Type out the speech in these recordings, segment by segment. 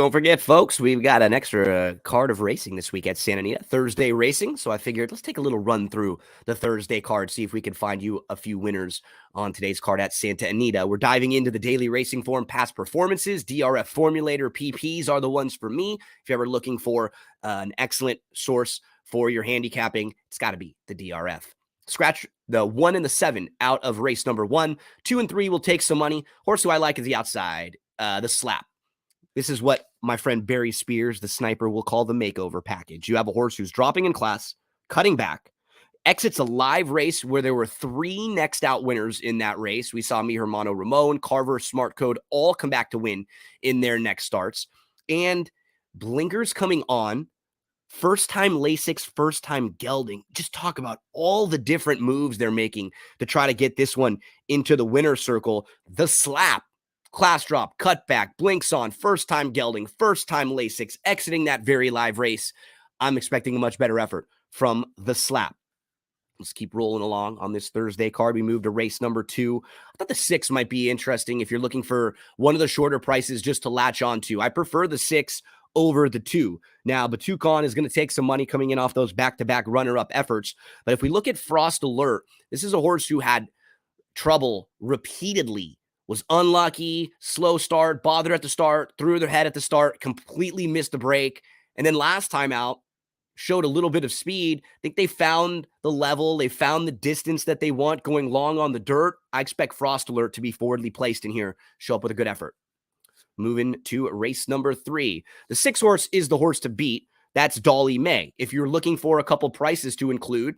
Don't forget, folks, we've got an extra card of racing this week at Santa Anita, Thursday racing. So I figured let's take a little run through the Thursday card, see if we can find you a few winners on today's card at Santa Anita. We're diving into the daily racing form, past performances, DRF formulator, PPs are the ones for me. If you're ever looking for an excellent source for your handicapping, it's got to be the DRF. Scratch the 1 and the 7 out of race number 1. 2 and 3 will take some money. Horse who I like is the outside, the slap. This is what my friend Barry Spears, the sniper, will call the makeover package. You have a horse who's dropping in class, cutting back, exits a live race where there were 3 next out winners in that race. We saw Mi Hermano Ramon, Carver, Smart Code all come back to win in their next starts. And blinkers coming on, first time Lasix, first time gelding. Just talk about all the different moves they're making to try to get this one into the winner's circle. The slap. Class drop, cutback, blinks on, first time gelding, first time Lasix, exiting that very live race. I'm expecting a much better effort from the slap. Let's keep rolling along on this Thursday card. We moved to race number 2. I thought the 6 might be interesting if you're looking for one of the shorter prices just to latch on to. I prefer the 6 over the 2. Now, Batucon is going to take some money coming in off those back-to-back runner-up efforts. But if we look at Frost Alert, this is a horse who had trouble repeatedly, was unlucky, slow start, bothered at the start, threw their head at the start, completely missed the break. And then last time out, showed a little bit of speed. I think they found the level. They found the distance that they want going long on the dirt. I expect Frost Alert to be forwardly placed in here, show up with a good effort. Moving to race number 3. The 6 horse is the horse to beat. That's Dolly May. If you're looking for a couple prices to include,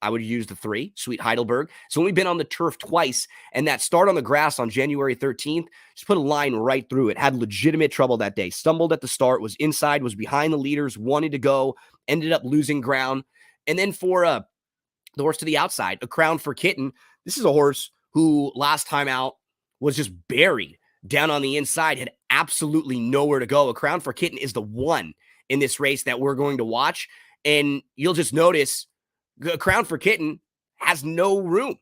I would use the 3, Sweet Heidelberg. So we've been on the turf twice, and that start on the grass on January 13th, just put a line right through it. Had legitimate trouble that day. Stumbled at the start, was inside, was behind the leaders, wanted to go, ended up losing ground. And then for the horse to the outside, A Crown for Kitten, this is a horse who last time out was just buried down on the inside, had absolutely nowhere to go. A Crown for Kitten is the one in this race that we're going to watch, and you'll just notice A Crown for Kitten has no room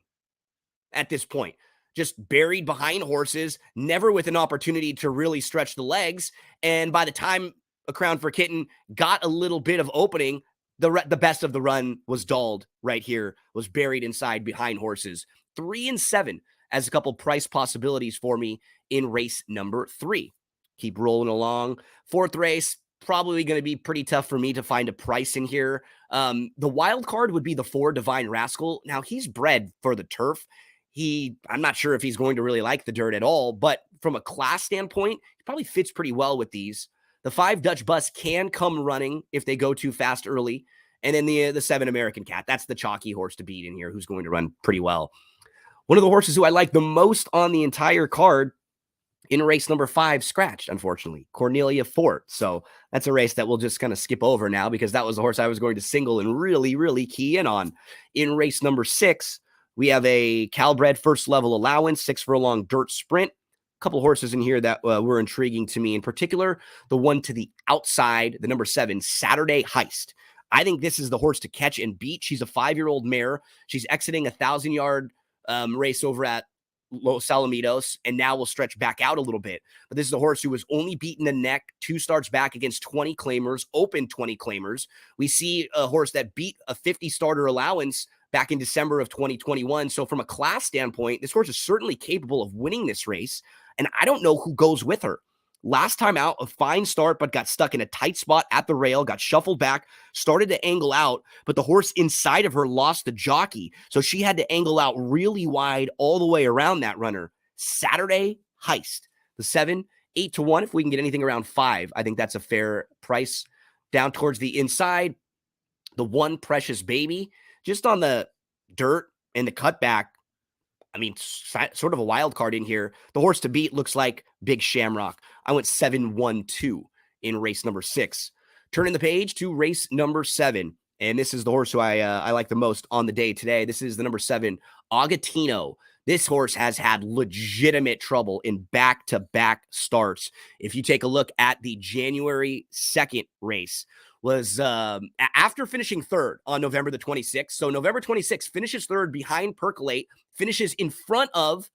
at this point. Just buried behind horses, never with an opportunity to really stretch the legs. And by the time A Crown for Kitten got a little bit of opening, the best of the run was dulled right here, was buried inside behind horses. 3 and 7 as a couple price possibilities for me in race number 3. Keep rolling along. 4th race, probably going to be pretty tough for me to find a price in here. The wild card would be the 4 Divine Rascal. Now, he's bred for the turf. I'm not sure if he's going to really like the dirt at all, but from a class standpoint, he probably fits pretty well with these. The 5 Dutch Bus can come running if they go too fast early. And then the 7 American Cat, that's the chalky horse to beat in here, who's going to run pretty well. One of the horses who I like the most on the entire card in race number 5, scratched, unfortunately, Cornelia Fort. So that's a race that we'll just kind of skip over now because that was the horse I was going to single and really, really key in on. In race number 6, we have a Calbred first level allowance, 6 furlong dirt sprint. A couple horses in here that were intriguing to me, in particular, the one to the outside, the number 7, Saturday Heist. I think this is the horse to catch and beat. She's a 5-year-old mare. She's exiting a 1,000-yard race over at Los Alamitos, and now will stretch back out a little bit. But this is a horse who was only beaten the neck 2 starts back against 20 claimers, open 20 claimers. We see a horse that beat a 50 starter allowance back in December of 2021. So from a class standpoint, this horse is certainly capable of winning this race, and I don't know who goes with her. Last time out, a fine start, but got stuck in a tight spot at the rail, got shuffled back, started to angle out, but the horse inside of her lost the jockey. So she had to angle out really wide all the way around that runner. Saturday Heist. The 7, 8 to 1. If we can get anything around 5, I think that's a fair price. Down towards the inside, the 1 Precious Baby, just on the dirt and the cutback. I mean, sort of a wild card in here. The horse to beat looks like Big Shamrock. I went 7-1-2 in race number 6. Turning the page to race number 7. And this is the horse who I like the most on the day today. This is the number 7, Agatino. This horse has had legitimate trouble in back-to-back starts. If you take a look at the January 2nd race, was after finishing 3rd on November the 26th. So November 26th, finishes 3rd behind Percolate, finishes in front of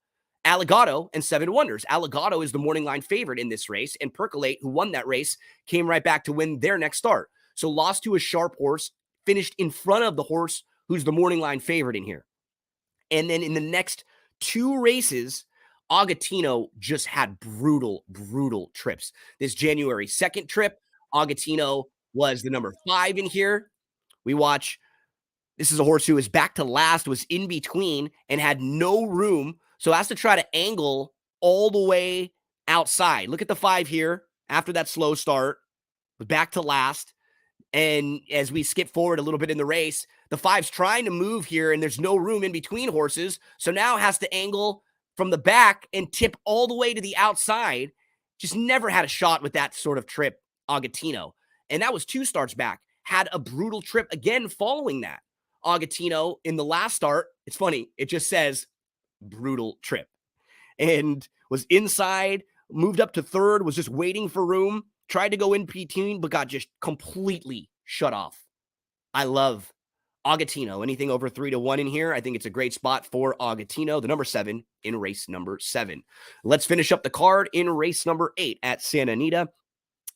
Alligato and Seven Wonders. Alligato is the morning line favorite in this race, and Percolate, who won that race, came right back to win their next start. So lost to a sharp horse, finished in front of the horse who's the morning line favorite in here. And then in the next two races, Agatino just had brutal, brutal trips. This January 2nd trip, Agatino was the number 5 in here. We watch, this is a horse who was back to last, was in between, and had no room. So has to try to angle all the way outside. Look at the 5 here after that slow start, back to last. And as we skip forward a little bit in the race, the 5's trying to move here, and there's no room in between horses. So now has to angle from the back and tip all the way to the outside. Just never had a shot with that sort of trip, Agatino. And that was 2 starts back. Had a brutal trip again following that. Agatino in the last start, it's funny, it just says brutal trip. And was inside, moved up to 3rd, was just waiting for room. Tried to go in between, but got just completely shut off. I love Agatino. Anything over 3-1 in here, I think it's a great spot for Agatino, the number 7 in race number 7. Let's finish up the card in race number 8 at Santa Anita.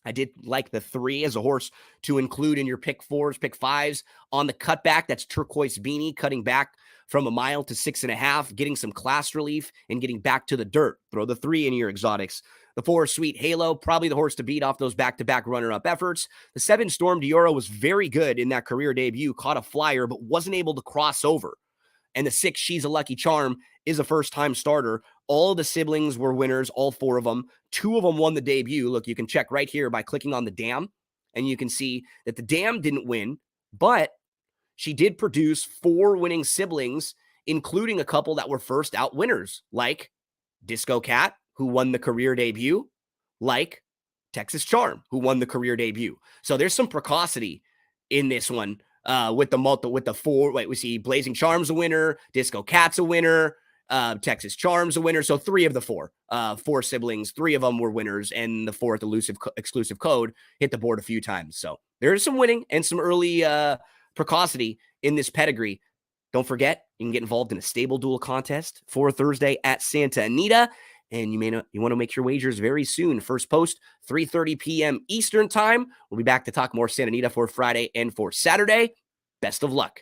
I did like the 3 as a horse to include in your pick 4s, pick 5s on the cutback. That's Turquoise Beanie, cutting back from a mile to 6.5, getting some class relief and getting back to the dirt. Throw the 3 in your exotics. The 4, Sweet Halo, probably the horse to beat off those back-to-back runner-up efforts. The 7, Storm Dioro, was very good in that career debut, caught a flyer, but wasn't able to cross over. And the 6, She's a Lucky Charm, is a first-time starter. All of the siblings were winners, all 4 of them. 2 of them won the debut. Look, you can check right here by clicking on the dam, and you can see that the dam didn't win, but she did produce 4 winning siblings, including a couple that were first-out winners, like Disco Cat, who won the career debut, like Texas Charm, who won the career debut. So there's some precocity in this one with the 4. Wait, we see Blazing Charm's a winner, Disco Cat's a winner, Texas Charm's a winner. So 3 of the 4 siblings, 3 of them were winners, and the 4th exclusive code hit the board a few times. So there's some winning and some early precocity in this pedigree. Don't forget, you can get involved in a stable duel contest for Thursday at Santa Anita. And you want to make your wagers very soon. First post, 3:30 p.m. Eastern time. We'll be back to talk more Santa Anita for Friday and for Saturday. Best of luck.